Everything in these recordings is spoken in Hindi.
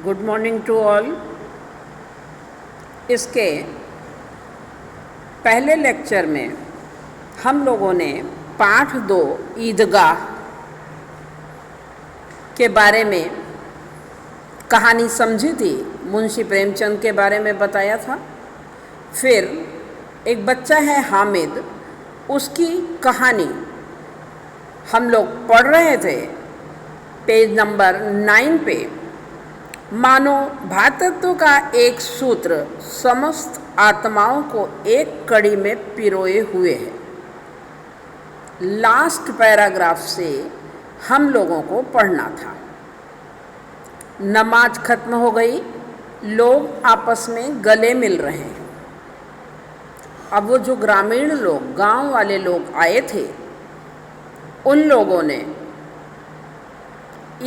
Good morning to all. इसके पहले लेक्चर में हम लोगों ने पाठ 2 ईदगाह के बारे में कहानी समझी थी, मुंशी प्रेमचंद के बारे में बताया था। फिर एक बच्चा है हामिद, उसकी कहानी हम लोग पढ़ रहे थे पेज नंबर 9 पे। मानो भातत्व का एक सूत्र समस्त आत्माओं को एक कड़ी में पिरोए हुए है। लास्ट पैराग्राफ से हम लोगों को पढ़ना था। नमाज खत्म हो गई, लोग आपस में गले मिल रहे हैं। अब वो जो ग्रामीण लोग, गांव वाले लोग आए थे, उन लोगों ने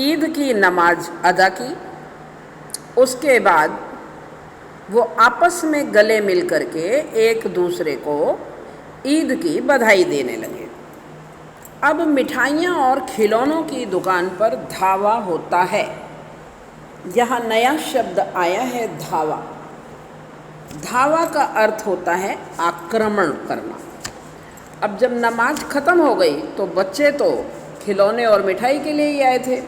ईद की नमाज अदा की। उसके बाद वो आपस में गले मिल करके एक दूसरे को ईद की बधाई देने लगे। अब मिठाइयाँ और खिलौनों की दुकान पर धावा होता है। यहाँ नया शब्द आया है, धावा। धावा का अर्थ होता है आक्रमण करना। अब जब नमाज ख़त्म हो गई तो बच्चे तो खिलौने और मिठाई के लिए ही आए थे।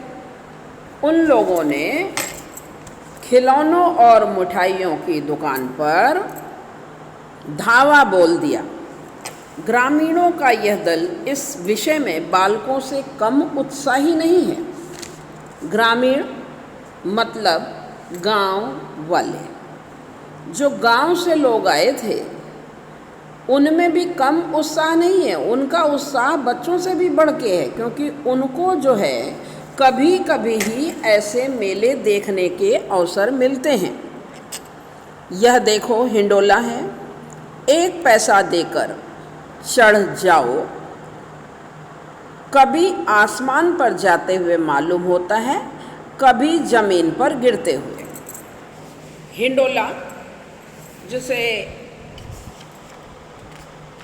उन लोगों ने खिलौनों और मिठाइयों की दुकान पर धावा बोल दिया। ग्रामीणों का यह दल इस विषय में बालकों से कम उत्साही नहीं है। ग्रामीण मतलब गांव वाले, जो गांव से लोग आए थे, उनमें भी कम उत्साह नहीं है। उनका उत्साह बच्चों से भी बढ़ के है, क्योंकि उनको जो है कभी कभी ही ऐसे मेले देखने के अवसर मिलते हैं। यह देखो हिंडोला है, 1 पैसा देकर चढ़ जाओ, कभी आसमान पर जाते हुए मालूम होता है, कभी ज़मीन पर गिरते हुए। हिंडोला, जिसे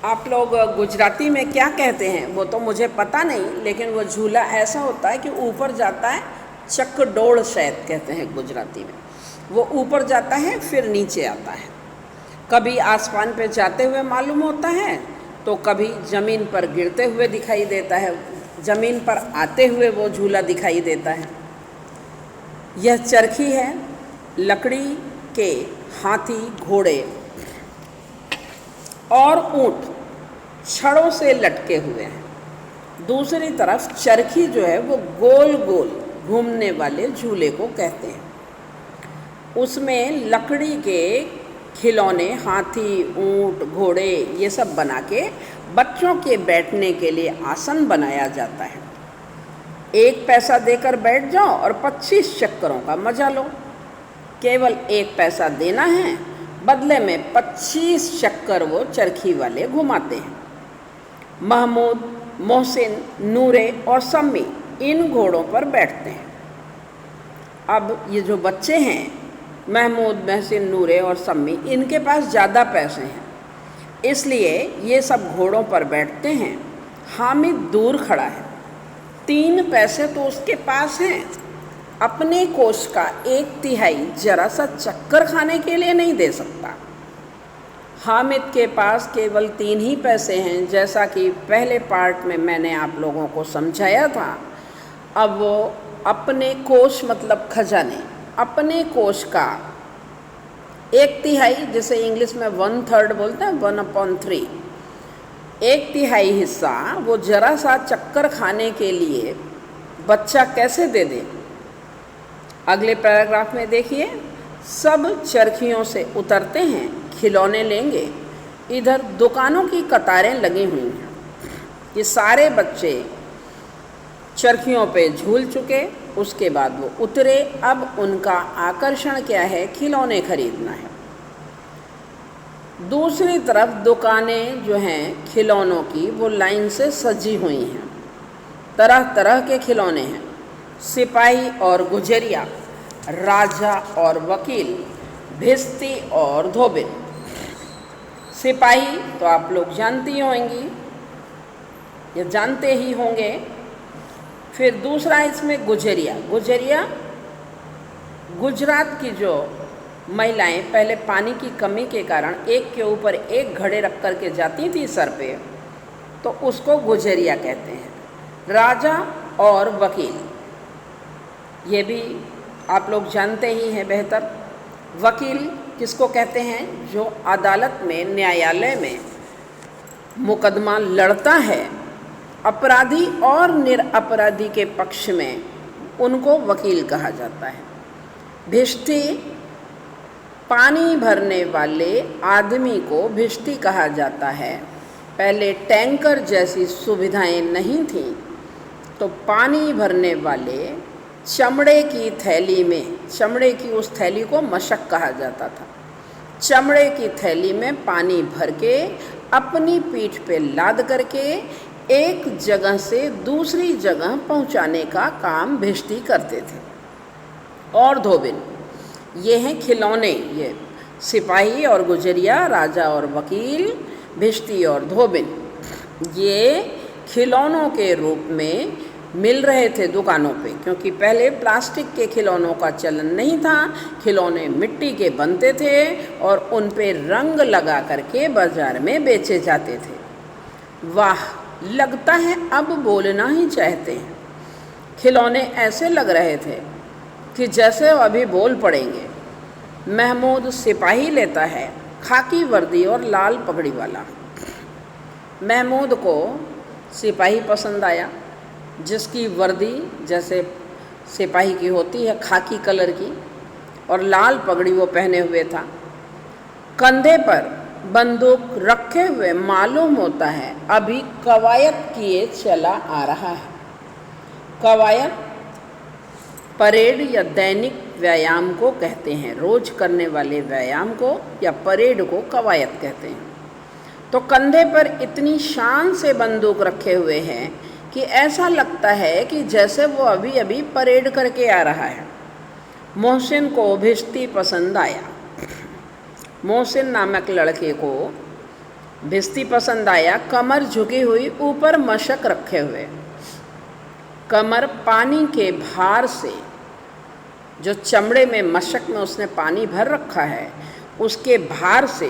आप लोग गुजराती में क्या कहते हैं वो तो मुझे पता नहीं, लेकिन वो झूला ऐसा होता है कि ऊपर जाता है, चकडोल शायद कहते हैं गुजराती में। वो ऊपर जाता है फिर नीचे आता है, कभी आसमान पे जाते हुए मालूम होता है तो कभी ज़मीन पर गिरते हुए दिखाई देता है, ज़मीन पर आते हुए वो झूला दिखाई देता है। यह चरखी है, लकड़ी के हाथी, घोड़े और ऊँट छड़ों से लटके हुए हैं। दूसरी तरफ चरखी जो है वो गोल गोल घूमने वाले झूले को कहते हैं। उसमें लकड़ी के खिलौने, हाथी, ऊँट, घोड़े, ये सब बना के बच्चों के बैठने के लिए आसन बनाया जाता है। 1 पैसा देकर बैठ जाओ और 25 चक्करों का मजा लो। केवल 1 पैसा देना है, बदले में 25 चक्कर वो चरखी वाले घुमाते हैं। महमूद, मोहसिन, नूरे और सम्मी इन घोड़ों पर बैठते हैं। अब ये जो बच्चे हैं, महमूद, मोहसिन, नूरे और सम्मी, इनके पास ज़्यादा पैसे हैं, इसलिए ये सब घोड़ों पर बैठते हैं। हामिद दूर खड़ा है, 3 पैसे तो उसके पास हैं। अपने कोष का 1/3 जरा सा चक्कर खाने के लिए नहीं दे सकता। हामिद के पास केवल 3 ही पैसे हैं, जैसा कि पहले पार्ट में मैंने आप लोगों को समझाया था। अब वो अपने कोष मतलब खजाने, अपने कोष का 1/3, जिसे इंग्लिश में 1/3 बोलते हैं, 1/3, 1/3 हिस्सा वो जरा सा चक्कर खाने के लिए बच्चा कैसे दे दे। अगले पैराग्राफ में देखिए, सब चरखियों से उतरते हैं, खिलौने लेंगे। इधर दुकानों की कतारें लगी हुई हैं। ये सारे बच्चे चरखियों पे झूल चुके, उसके बाद वो उतरे। अब उनका आकर्षण क्या है? खिलौने खरीदना है। दूसरी तरफ दुकानें जो हैं खिलौनों की, वो लाइन से सजी हुई हैं। तरह तरह के खिलौने हैं, सिपाही और गुजरिया, राजा और वकील, भिस्ती और धोबिन। सिपाही तो आप लोग जानती होंगी या जानते ही होंगे। फिर दूसरा इसमें गुजरिया। गुजरिया गुजरात की जो महिलाएं पहले पानी की कमी के कारण एक के ऊपर एक घड़े रख कर के जाती थी सर पे, तो उसको गुजरिया कहते हैं। राजा और वकील, ये भी आप लोग जानते ही हैं बेहतर। वकील किसको कहते हैं? जो अदालत में, न्यायालय में मुकदमा लड़ता है अपराधी और निरपराधी के पक्ष में, उनको वकील कहा जाता है। भिष्टी, पानी भरने वाले आदमी को भिष्टी कहा जाता है। पहले टैंकर जैसी सुविधाएं नहीं थीं, तो पानी भरने वाले चमड़े की थैली में, चमड़े की उस थैली को मशक कहा जाता था, चमड़े की थैली में पानी भर के अपनी पीठ पे लाद करके एक जगह से दूसरी जगह पहुंचाने का काम भिष्टी करते थे। और धोबिन, ये हैं खिलौने। ये सिपाही और गुजरिया, राजा और वकील, भिष्टी और धोबिन, ये खिलौनों के रूप में मिल रहे थे दुकानों पे, क्योंकि पहले प्लास्टिक के खिलौनों का चलन नहीं था। खिलौने मिट्टी के बनते थे और उन पे रंग लगा करके बाजार में बेचे जाते थे। वाह, लगता है अब बोलना ही चाहते हैं। खिलौने ऐसे लग रहे थे कि जैसे वो अभी बोल पड़ेंगे। महमूद सिपाही लेता है, खाकी वर्दी और लाल पगड़ी वाला। महमूद को सिपाही पसंद आया, जिसकी वर्दी जैसे सिपाही की होती है, खाकी कलर की, और लाल पगड़ी वो पहने हुए था। कंधे पर बंदूक रखे हुए मालूम होता है अभी कवायद किए चला आ रहा है। कवायद परेड या दैनिक व्यायाम को कहते हैं। रोज करने वाले व्यायाम को या परेड को कवायद कहते हैं। तो कंधे पर इतनी शान से बंदूक रखे हुए हैं कि ऐसा लगता है कि जैसे वो अभी अभी परेड करके आ रहा है। मोहसिन को भिष्टी पसंद आया। मोहसिन नामक लड़के को भिष्टी पसंद आया। कमर झुकी हुई, ऊपर मशक रखे हुए। कमर पानी के भार से, जो चमड़े में मशक में उसने पानी भर रखा है, उसके भार से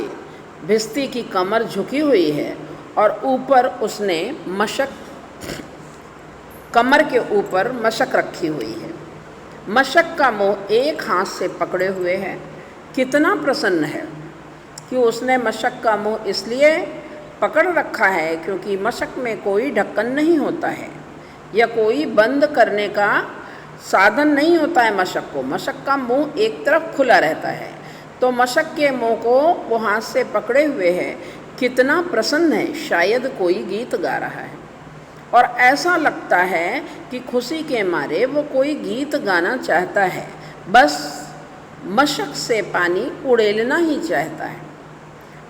भिष्टी की कमर झुकी हुई है और ऊपर उसने मशक, कमर के ऊपर मशक रखी हुई है। मशक का मुंह एक हाथ से पकड़े हुए है। कितना प्रसन्न है कि उसने मशक का मुंह इसलिए पकड़ रखा है क्योंकि मशक में कोई ढक्कन नहीं होता है या कोई बंद करने का साधन नहीं होता है मशक को। मशक का मुंह एक तरफ खुला रहता है, तो मशक के मुंह को वो हाथ से पकड़े हुए है। कितना प्रसन्न है, शायद कोई गीत गा रहा है और ऐसा लगता है कि खुशी के मारे वो कोई गीत गाना चाहता है, बस मशक से पानी उड़ेलना ही चाहता है।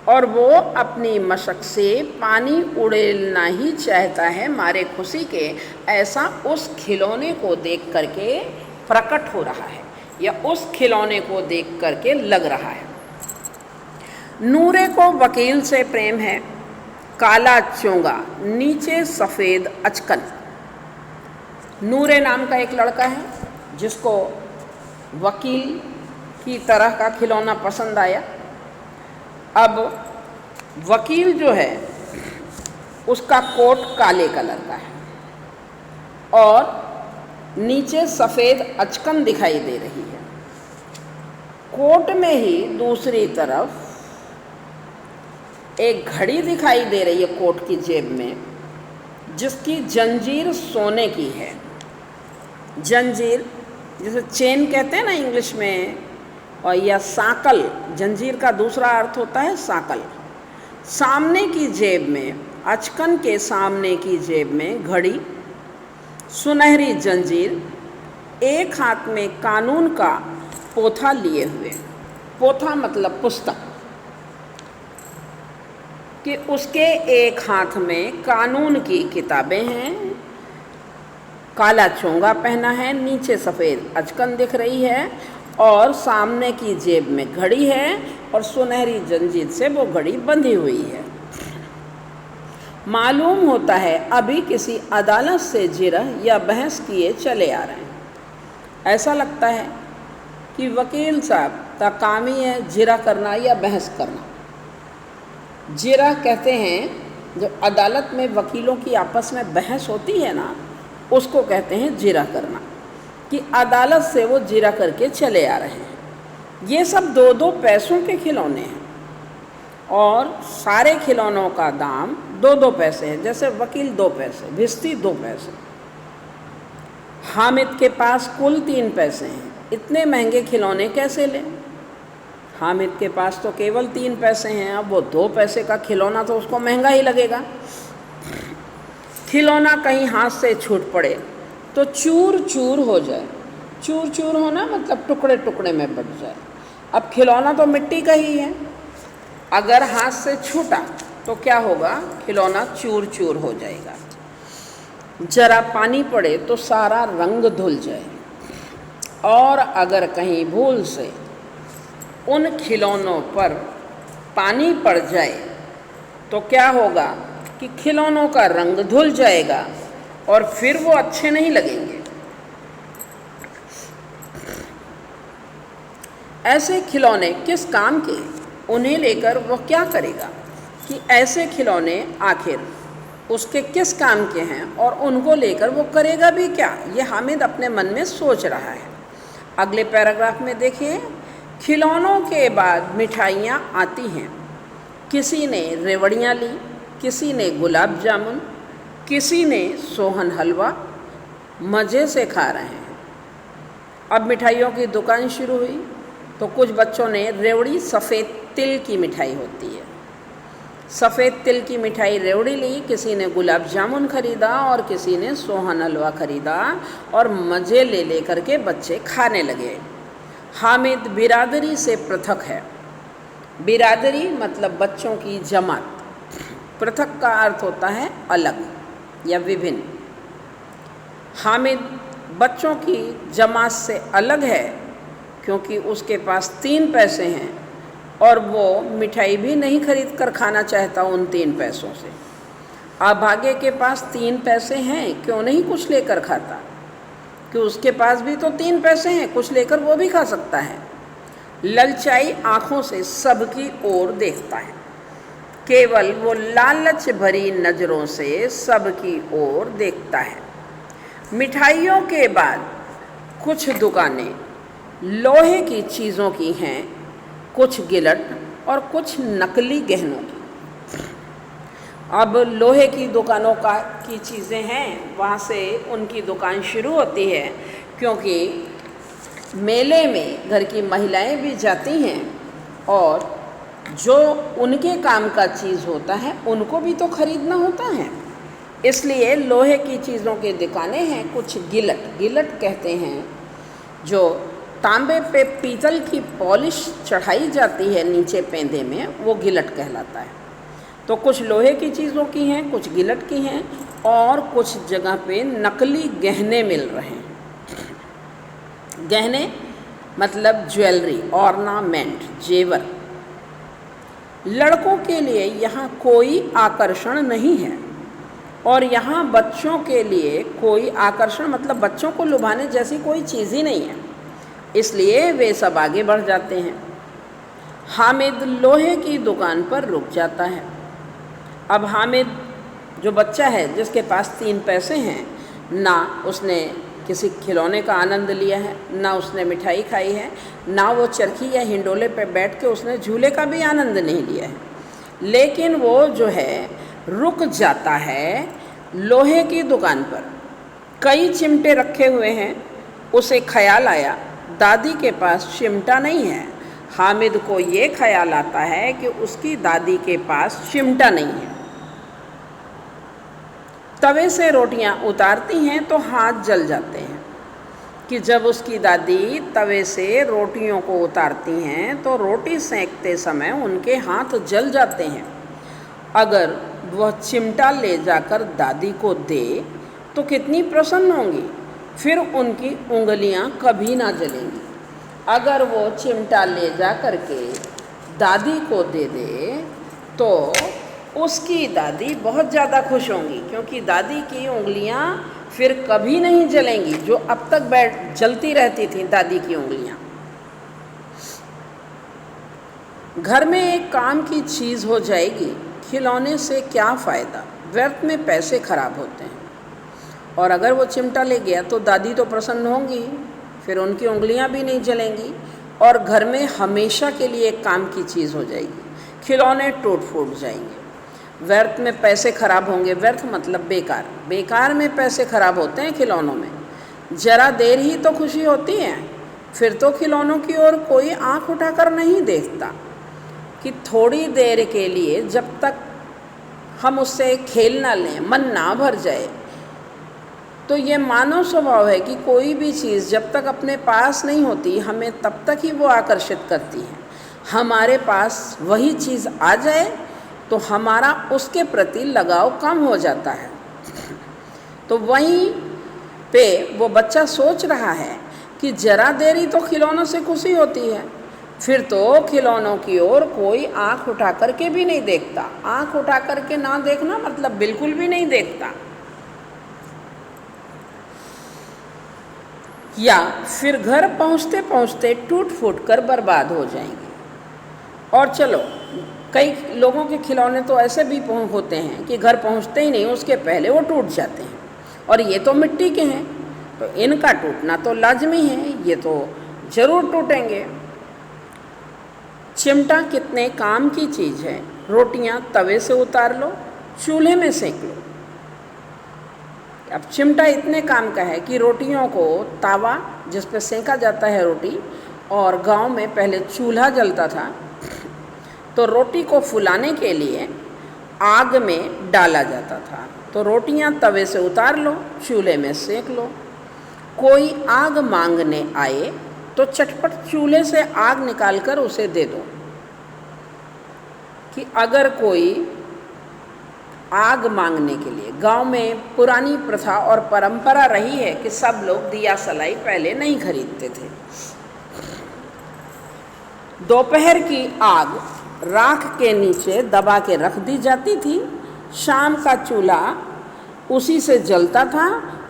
और वो अपनी मशक से पानी उड़ेलना ही चाहता है मारे खुशी के। ऐसा उस खिलौने को देख करके प्रकट हो रहा है या उस खिलौने को देख करके लग रहा है। नूरे को वकील से प्रेम है। काला चोंगा, नीचे सफ़ेद अचकन। नूरे नाम का एक लड़का है जिसको वकील की तरह का खिलौना पसंद आया। अब वकील जो है उसका कोट काले कलर का है और नीचे सफ़ेद अचकन दिखाई दे रही है। कोट में ही दूसरी तरफ एक घड़ी दिखाई दे रही है कोट की जेब में, जिसकी जंजीर सोने की है। जंजीर जैसे चेन कहते हैं ना इंग्लिश में, और या साकल, जंजीर का दूसरा अर्थ होता है साकल। सामने की जेब में, अचकन के सामने की जेब में घड़ी, सुनहरी जंजीर, एक हाथ में कानून का पोथा लिए हुए। पोथा मतलब पुस्तक, कि उसके एक हाथ में कानून की किताबें हैं। काला चोंगा पहना है, नीचे सफ़ेद अचकन दिख रही है और सामने की जेब में घड़ी है और सुनहरी जंजीर से वो घड़ी बंधी हुई है। मालूम होता है अभी किसी अदालत से जिरह या बहस किए चले आ रहे हैं। ऐसा लगता है कि वकील साहब का काम ही है जिरा करना या बहस करना। जिरा कहते हैं जो अदालत में वकीलों की आपस में बहस होती है ना, उसको कहते हैं जिरा करना, कि अदालत से वो जिरा करके चले आ रहे हैं। ये सब 2-2 पैसों के खिलौने हैं और सारे खिलौनों का दाम 2-2 पैसे है। जैसे वकील 2 पैसे, भिस्ती 2 पैसे। हामिद के पास कुल 3 पैसे हैं। इतने महंगे खिलौने कैसे लें? हामिद के पास तो केवल 3 पैसे हैं, अब वो 2 पैसे का खिलौना तो उसको महंगा ही लगेगा। खिलौना कहीं हाथ से छूट पड़े तो चूर चूर हो जाए। चूर चूर होना मतलब टुकड़े टुकड़े में बट जाए। अब खिलौना तो मिट्टी का ही है, अगर हाथ से छूटा तो क्या होगा? खिलौना चूर चूर हो जाएगा। जरा पानी पड़े तो सारा रंग धुल जाए। और अगर कहीं भूल से उन खिलौनों पर पानी पड़ जाए तो क्या होगा कि खिलौनों का रंग धुल जाएगा और फिर वो अच्छे नहीं लगेंगे। ऐसे खिलौने किस काम के? उन्हें लेकर वो क्या करेगा? कि ऐसे खिलौने आखिर उसके किस काम के हैं और उनको लेकर वो करेगा भी क्या? ये हामिद अपने मन में सोच रहा है। अगले पैराग्राफ में देखिए, खिलौनों के बाद मिठाइयाँ आती हैं। किसी ने रेवड़ियाँ ली, किसी ने गुलाब जामुन, किसी ने सोहन हलवा, मज़े से खा रहे हैं। अब मिठाइयों की दुकान शुरू हुई तो कुछ बच्चों ने रेवड़ी, सफ़ेद तिल की मिठाई होती है, सफ़ेद तिल की मिठाई रेवड़ी ली, किसी ने गुलाब जामुन खरीदा और किसी ने सोहन हलवा खरीदा और मज़े ले ले करके बच्चे खाने लगे। हामिद बिरादरी से पृथक है। बिरादरी मतलब बच्चों की जमात। पृथक का अर्थ होता है अलग या विभिन्न। हामिद बच्चों की जमात से अलग है क्योंकि उसके पास 3 पैसे हैं और वो मिठाई भी नहीं खरीद कर खाना चाहता उन 3 पैसों से। अभागे के पास 3 पैसे हैं, क्यों नहीं कुछ लेकर खाता? कि उसके पास भी तो 3 पैसे हैं, कुछ लेकर वो भी खा सकता है। ललचाई आँखों से सबकी ओर देखता है, केवल वो लालच भरी नज़रों से सबकी ओर देखता है। मिठाइयों के बाद कुछ दुकानें लोहे की चीज़ों की हैं, कुछ गिलट और कुछ नकली गहनों की। अब लोहे की दुकानों की चीज़ें हैं, वहाँ से उनकी दुकान शुरू होती है क्योंकि मेले में घर की महिलाएं भी जाती हैं और जो उनके काम का चीज़ होता है उनको भी तो खरीदना होता है, इसलिए लोहे की चीज़ों की दुकानें हैं। कुछ गिलट कहते हैं जो तांबे पे पीतल की पॉलिश चढ़ाई जाती है नीचे पेंदे में, वो गिलट कहलाता है। तो कुछ लोहे की चीज़ों की हैं, कुछ गिलट की हैं और कुछ जगह पे नकली गहने मिल रहे हैं। गहने मतलब ज्वेलरी, ऑर्नामेंट, जेवर। लड़कों के लिए यहाँ कोई आकर्षण नहीं है और यहाँ बच्चों के लिए कोई आकर्षण मतलब बच्चों को लुभाने जैसी कोई चीज़ ही नहीं है, इसलिए वे सब आगे बढ़ जाते हैं। हामिद लोहे की दुकान पर रुक जाता है। अब हामिद जो बच्चा है जिसके पास 3 पैसे हैं, ना उसने किसी खिलौने का आनंद लिया है, ना उसने मिठाई खाई है, ना वो चरखी या हिंडोले पर बैठ के उसने झूले का भी आनंद नहीं लिया है, लेकिन वो जो है रुक जाता है लोहे की दुकान पर। कई चिमटे रखे हुए हैं। उसे ख्याल आया दादी के पास चिमटा नहीं है। हामिद को ये ख्याल आता है कि उसकी दादी के पास चिमटा नहीं है। तवे से रोटियां उतारती हैं तो हाथ जल जाते हैं कि जब उसकी दादी तवे से रोटियों को उतारती हैं तो रोटी सेंकते समय उनके हाथ जल जाते हैं। अगर वह चिमटा ले जाकर दादी को दे तो कितनी प्रसन्न होंगी, फिर उनकी उंगलियां कभी ना जलेंगी। अगर वो चिमटा ले जा कर के दादी को दे दे तो उसकी दादी बहुत ज़्यादा खुश होंगी क्योंकि दादी की उंगलियां फिर कभी नहीं जलेंगी, जो अब तक जलती रहती थी दादी की उंगलियां। घर में एक काम की चीज़ हो जाएगी, खिलौने से क्या फ़ायदा, व्यर्थ में पैसे खराब होते हैं। और अगर वो चिमटा ले गया तो दादी तो प्रसन्न होंगी, फिर उनकी उंगलियां भी नहीं जलेंगी और घर में हमेशा के लिए एक काम की चीज़ हो जाएगी। खिलौने टूट फूट जाएंगे, व्यर्थ में पैसे खराब होंगे। व्यर्थ मतलब बेकार, बेकार में पैसे खराब होते हैं खिलौनों में। ज़रा देर ही तो खुशी होती है, फिर तो खिलौनों की ओर कोई आंख उठाकर नहीं देखता। कि थोड़ी देर के लिए जब तक हम उससे खेल ना लें, मन ना भर जाए, तो ये मानव स्वभाव है कि कोई भी चीज़ जब तक अपने पास नहीं होती, हमें तब तक ही वो आकर्षित करती है। हमारे पास वही चीज़ आ जाए तो हमारा उसके प्रति लगाव कम हो जाता है। तो वहीं पे वो बच्चा सोच रहा है कि ज़रा देर ही तो खिलौनों से खुशी होती है, फिर तो खिलौनों की ओर कोई आंख उठा करके भी नहीं देखता। आंख उठा करके ना देखना मतलब बिल्कुल भी नहीं देखता, या फिर घर पहुंचते पहुंचते टूट फूट कर बर्बाद हो जाएंगे। और चलो, कई लोगों के खिलौने तो ऐसे भी होते हैं कि घर पहुंचते ही नहीं, उसके पहले वो टूट जाते हैं। और ये तो मिट्टी के हैं, तो इनका टूटना तो लाजमी है, ये तो ज़रूर टूटेंगे। चिमटा कितने काम की चीज़ है। रोटियां तवे से उतार लो, चूल्हे में सेक लो। अब चिमटा इतने काम का है कि रोटियों को तावा जिस पे सेका जाता है रोटी, और गांव में पहले चूल्हा जलता था, तो रोटी को फुलाने के लिए आग में डाला जाता था। तो रोटियां तवे से उतार लो, चूल्हे में सेक लो। कोई आग मांगने आए तो चटपट चूल्हे से आग निकालकर उसे दे दो। कि अगर कोई आग मांगने के लिए, गांव में पुरानी प्रथा और परंपरा रही है कि सब लोग दिया सलाई पहले नहीं खरीदते थे। दोपहर की आग राख के नीचे दबा के रख दी जाती थी, शाम का चूल्हा उसी से जलता था।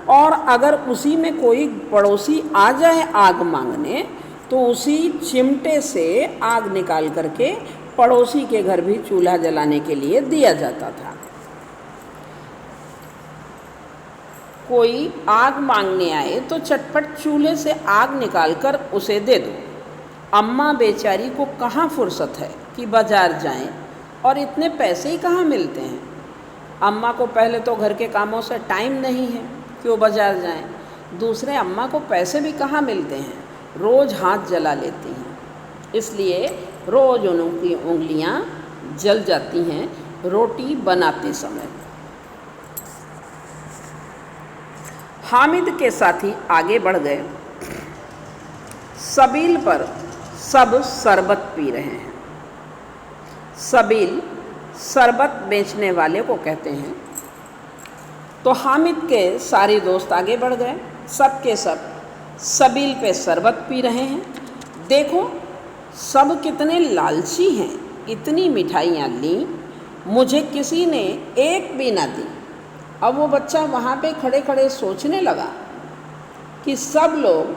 और अगर उसी में कोई पड़ोसी आ जाए आग मांगने, तो उसी चिमटे से आग निकाल करके पड़ोसी के घर भी चूल्हा जलाने के लिए दिया जाता था। कोई आग मांगने आए तो चटपट चूल्हे से आग निकालकर उसे दे दो। अम्मा बेचारी को कहाँ फुर्सत है कि बाजार जाएं, और इतने पैसे ही कहाँ मिलते हैं। अम्मा को पहले तो घर के कामों से टाइम नहीं है कि वो बाजार जाएं, दूसरे अम्मा को पैसे भी कहाँ मिलते हैं, रोज़ हाथ जला लेती हैं, इसलिए रोज़ उनकी उंगलियां जल जाती हैं रोटी बनाते समय। हामिद के साथी आगे बढ़ गए। सबील पर सब शरबत पी रहे हैं। सबील शरबत बेचने वाले को कहते हैं। तो हामिद के सारे दोस्त आगे बढ़ गए। सब के सब सबील पे शरबत पी रहे हैं। देखो सब कितने लालची हैं, इतनी मिठाइयाँ ली, मुझे किसी ने एक भी ना दी। अब वो बच्चा वहाँ पे खड़े खड़े सोचने लगा कि सब लोग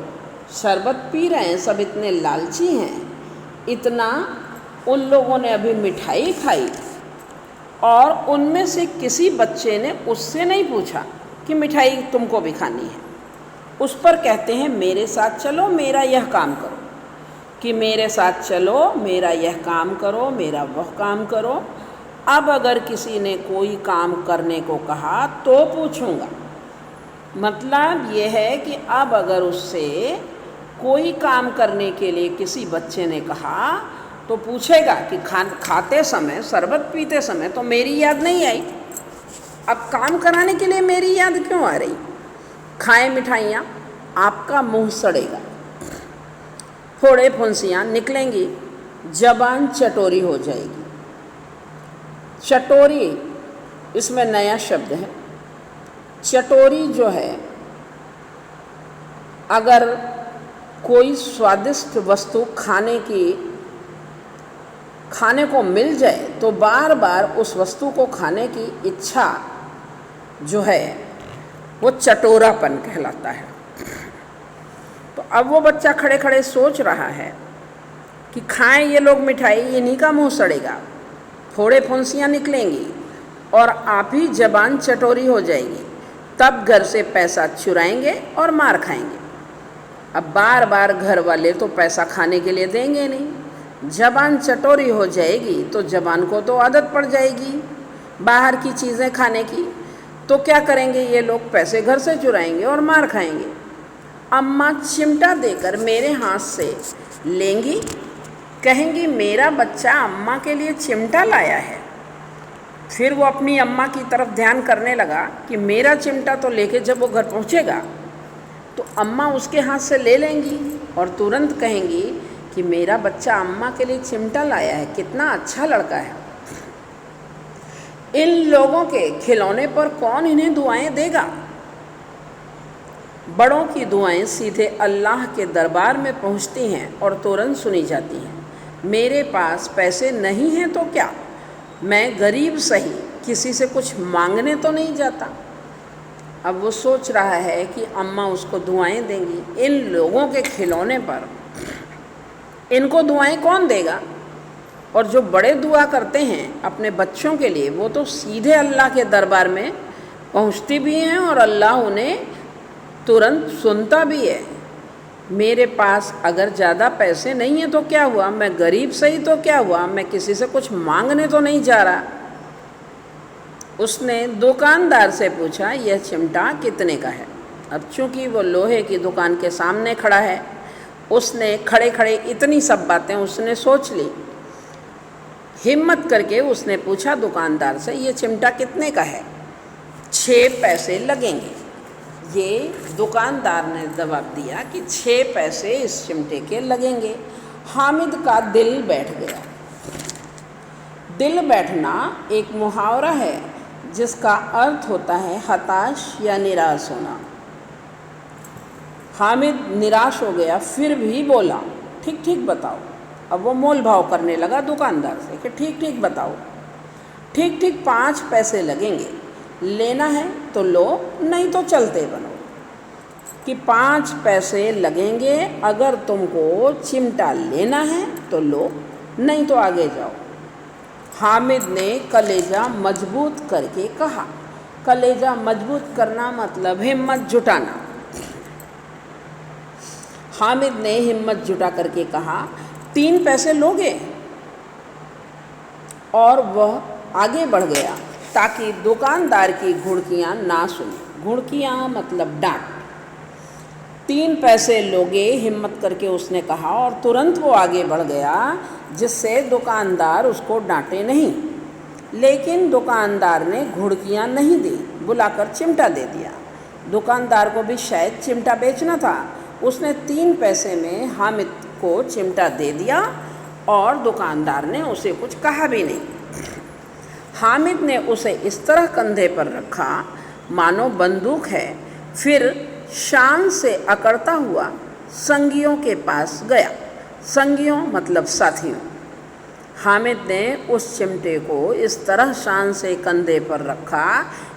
शरबत पी रहे हैं, सब इतने लालची हैं, इतना उन लोगों ने अभी मिठाई खाई और उनमें से किसी बच्चे ने उससे नहीं पूछा कि मिठाई तुमको भी खानी है। उस पर कहते हैं मेरे साथ चलो, मेरा यह काम करो, कि मेरे साथ चलो, मेरा यह काम करो, मेरा वह काम करो। अब अगर किसी ने कोई काम करने को कहा तो पूछूंगा। मतलब ये है कि अब अगर उससे कोई काम करने के लिए किसी बच्चे ने कहा तो पूछेगा कि खाते समय, शरबत पीते समय तो मेरी याद नहीं आई, अब काम कराने के लिए मेरी याद क्यों आ रही। खाएं मिठाइयाँ, आपका मुंह सड़ेगा, फोड़े फुंसियाँ निकलेंगी, जबान चटोरी हो जाएगी। चटोरी इसमें नया शब्द है। चटोरी जो है, अगर कोई स्वादिष्ट वस्तु खाने को मिल जाए तो बार बार उस वस्तु को खाने की इच्छा जो है वो चटोरापन कहलाता है। तो अब वो बच्चा खड़े खड़े सोच रहा है कि खाएं ये लोग मिठाई, इन्हीं का मुंह सड़ेगा, फोड़े फुंसियाँ निकलेंगी और आप ही जबान चटोरी हो जाएगी। तब घर से पैसा चुराएंगे और मार खाएंगे। अब बार बार घर वाले तो पैसा खाने के लिए देंगे नहीं। जबान चटोरी हो जाएगी तो जबान को तो आदत पड़ जाएगी बाहर की चीज़ें खाने की। तो क्या करेंगे ये लोग, पैसे घर से चुराएंगे और मार खाएंगे। अम्मा चिमटा देकर मेरे हाथ से लेंगी, कहेंगी मेरा बच्चा अम्मा के लिए चिमटा लाया है। फिर वो अपनी अम्मा की तरफ ध्यान करने लगा कि मेरा चिमटा तो लेके जब वो घर पहुँचेगा तो अम्मा उसके हाथ से ले लेंगी और तुरंत कहेंगी कि मेरा बच्चा अम्मा के लिए चिमटा लाया है, कितना अच्छा लड़का है। इन लोगों के खिलौने पर कौन इन्हें दुआएं देगा? बड़ों की दुआएं सीधे अल्लाह के दरबार में पहुंचती हैं और तुरंत सुनी जाती हैं। मेरे पास पैसे नहीं हैं तो क्या, मैं गरीब सही, किसी से कुछ मांगने तो नहीं जाता। अब वो सोच रहा है कि अम्मा उसको दुआएं देंगी। इन लोगों के खिलौने पर इनको दुआएं कौन देगा? और जो बड़े दुआ करते हैं अपने बच्चों के लिए, वो तो सीधे अल्लाह के दरबार में पहुंचती भी हैं और अल्लाह उन्हें तुरंत सुनता भी है। मेरे पास अगर ज़्यादा पैसे नहीं हैं तो क्या हुआ, मैं गरीब सही तो क्या हुआ, मैं किसी से कुछ मांगने तो नहीं जा रहा। उसने दुकानदार से पूछा यह चिमटा कितने का है। अब चूँकि वो लोहे की दुकान के सामने खड़ा है, उसने खड़े खड़े इतनी सब बातें उसने सोच ली। हिम्मत करके उसने पूछा दुकानदार से ये चिमटा कितने का है? 6 पैसे लगेंगे। ये दुकानदार ने जवाब दिया कि 6 पैसे इस चिमटे के लगेंगे। हामिद का दिल बैठ गया। दिल बैठना एक मुहावरा है जिसका अर्थ होता है हताश या निराश होना। हामिद निराश हो गया, फिर भी बोला ठीक ठीक बताओ। अब वो मोल भाव करने लगा दुकानदार से कि ठीक ठीक बताओ। ठीक ठीक 5 पैसे लगेंगे, लेना है तो लो, नहीं तो चलते बनो। कि 5 पैसे लगेंगे, अगर तुमको चिमटा लेना है तो लो, नहीं तो आगे जाओ। हामिद ने कलेजा मजबूत करके कहा। कलेजा मजबूत करना मतलब हिम्मत जुटाना। हामिद ने हिम्मत जुटा करके कहा 3 पैसे लोगे? और वह आगे बढ़ गया ताकि दुकानदार की घुड़कियाँ ना सुने। घुड़कियाँ मतलब डांट। 3 पैसे लोगे, हिम्मत करके उसने कहा और तुरंत वो आगे बढ़ गया जिससे दुकानदार उसको डांटे नहीं। लेकिन दुकानदार ने घुड़कियाँ नहीं दी, बुलाकर चिमटा दे दिया। दुकानदार को भी शायद चिमटा बेचना था। उसने 3 पैसे में हामिद को चिमटा दे दिया और दुकानदार ने उसे कुछ कहा भी नहीं। हामिद ने उसे इस तरह कंधे पर रखा मानो बंदूक है, फिर शान से अकड़ता हुआ संगियों के पास गया। संगियों मतलब साथियों। हामिद ने उस चिमटे को इस तरह शान से कंधे पर रखा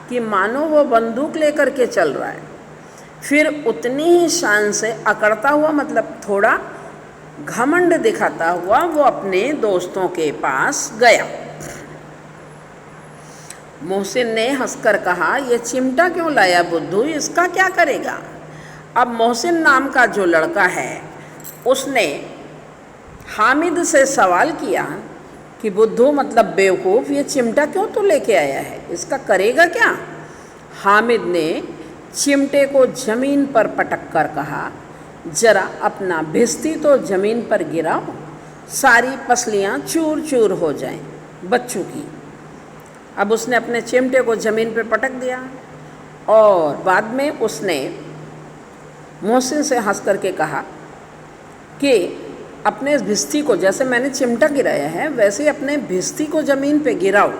कि मानो वो बंदूक लेकर के चल रहा है। फिर उतनी ही शान से अकड़ता हुआ मतलब थोड़ा घमंड दिखाता हुआ वो अपने दोस्तों के पास गया। मोहसिन ने हंसकर कहा ये चिमटा क्यों लाया बुद्धू, इसका क्या करेगा? अब मोहसिन नाम का जो लड़का है उसने हामिद से सवाल किया कि बुद्धू मतलब बेवकूफ़, ये चिमटा क्यों तो लेके आया है, इसका करेगा क्या? हामिद ने चिमटे को ज़मीन पर पटक कर कहा जरा अपना भिस्ती तो ज़मीन पर गिराओ, सारी पसलियाँ चूर चूर हो जाएं बच्चों की। अब उसने अपने चिमटे को ज़मीन पर पटक दिया और बाद में उसने मोहसिन से हंस करके कहा कि अपने इस भिस्ती को, जैसे मैंने चिमटा गिराया है वैसे ही अपने भिस्ती को ज़मीन पे गिराओ,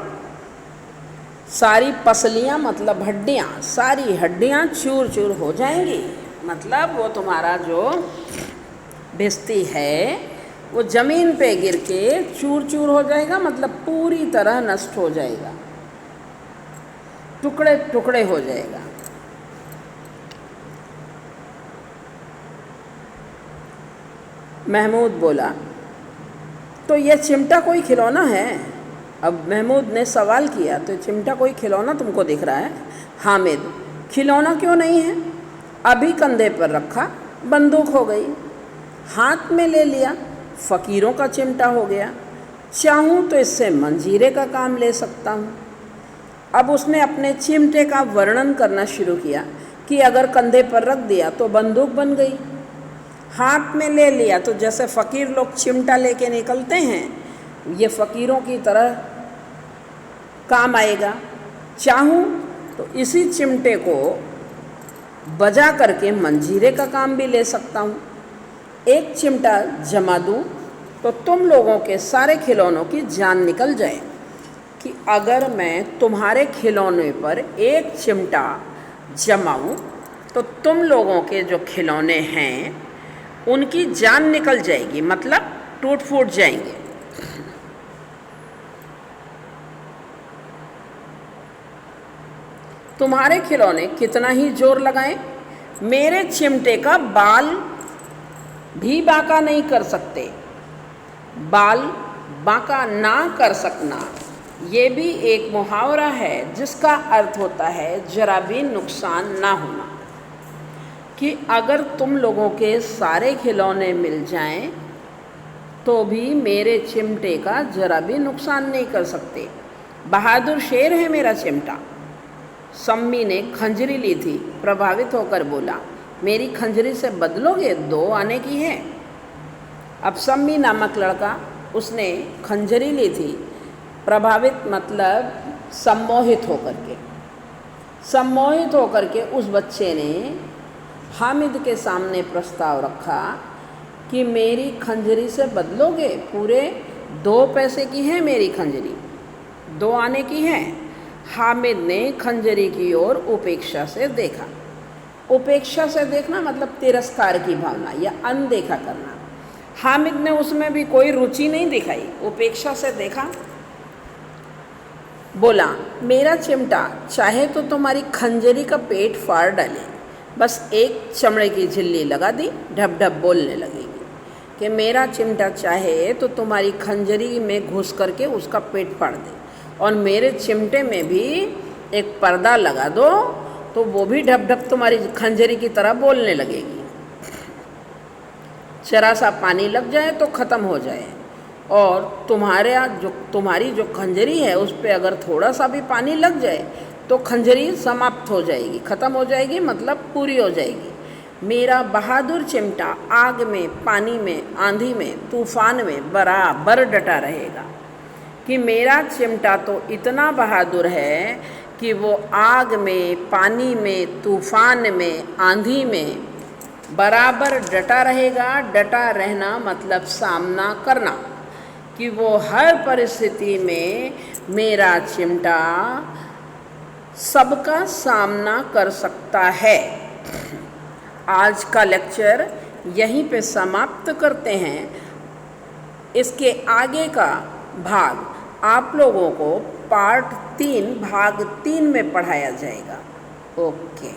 सारी पसलियाँ मतलब हड्डियाँ, सारी हड्डियाँ चूर चूर हो जाएंगी। मतलब वो तुम्हारा जो भिस्ती है वो ज़मीन पे गिर के चूर चूर हो जाएगा, मतलब पूरी तरह नष्ट हो जाएगा, टुकड़े टुकड़े हो जाएगा। महमूद बोला तो ये चिमटा कोई खिलौना है? अब महमूद ने सवाल किया, तो चिमटा कोई खिलौना तुमको दिख रहा है? हामिद, खिलौना क्यों नहीं है? अभी कंधे पर रखा, बंदूक हो गई। हाथ में ले लिया, फ़कीरों का चिमटा हो गया। चाहूँ तो इससे मंजीरे का काम ले सकता हूँ। अब उसने अपने चिमटे का वर्णन करना शुरू किया कि अगर कंधे पर रख दिया तो बंदूक बन गई, हाथ में ले लिया तो जैसे फ़कीर लोग चिमटा लेके निकलते हैं, ये फ़कीरों की तरह काम आएगा। चाहूँ तो इसी चिमटे को बजा करके मंजीरे का काम भी ले सकता हूँ। एक चिमटा जमा दूँ तो तुम लोगों के सारे खिलौनों की जान निकल जाए। कि अगर मैं तुम्हारे खिलौने पर एक चिमटा जमाऊँ तो तुम लोगों के जो खिलौने हैं उनकी जान निकल जाएगी, मतलब टूट फूट जाएंगे। तुम्हारे खिलौने कितना ही जोर लगाएं, मेरे चिमटे का बाल भी बांका नहीं कर सकते। बाल बांका ना कर सकना, ये भी एक मुहावरा है जिसका अर्थ होता है जरा भी नुकसान ना होना। कि अगर तुम लोगों के सारे खिलौने मिल जाएं तो भी मेरे चिमटे का जरा भी नुकसान नहीं कर सकते। बहादुर शेर है मेरा चिमटा। सम्मी ने खंजरी ली थी, प्रभावित होकर बोला, मेरी खंजरी से बदलोगे? 2 आने की है। अब सम्मी नामक लड़का, उसने खंजरी ली थी, प्रभावित मतलब सम्मोहित होकर के उस बच्चे ने हामिद के सामने प्रस्ताव रखा कि मेरी खंजरी से बदलोगे? पूरे 2 पैसे की है मेरी खंजरी, 2 आने की है। हामिद ने खंजरी की ओर उपेक्षा से देखा। उपेक्षा से देखना मतलब तिरस्कार की भावना या अनदेखा करना। हामिद ने उसमें भी कोई रुचि नहीं दिखाई, उपेक्षा से देखा। बोला, मेरा चिमटा चाहे तो तुम्हारी खंजरी का पेट फाड़ डाले, बस एक चमड़े की झिल्ली लगा दी, ढप ढप बोलने लगेगी। कि मेरा चिमटा चाहे तो तुम्हारी खंजरी में घुस करके उसका पेट फाड़ दे, और मेरे चिमटे में भी एक पर्दा लगा दो तो वो भी ढप ढप तुम्हारी खंजरी की तरह बोलने लगेगी। जरा सा पानी लग जाए तो ख़त्म हो जाए, और तुम्हारी जो खंजरी है उस पर अगर थोड़ा सा भी पानी लग जाए तो खंजरी समाप्त हो जाएगी, ख़त्म हो जाएगी, मतलब पूरी हो जाएगी। मेरा बहादुर चिमटा आग में, पानी में, आंधी में, तूफान में बराबर डटा रहेगा। कि मेरा चिमटा तो इतना बहादुर है कि वो आग में, पानी में, तूफान में, आंधी में बराबर डटा रहेगा। डटा रहना मतलब सामना करना, कि वो हर परिस्थिति में मेरा चिमटा सबका सामना कर सकता है। आज का लेक्चर यहीं पे समाप्त करते हैं। इसके आगे का भाग आप लोगों को पार्ट 3 भाग 3 में पढ़ाया जाएगा। ओके।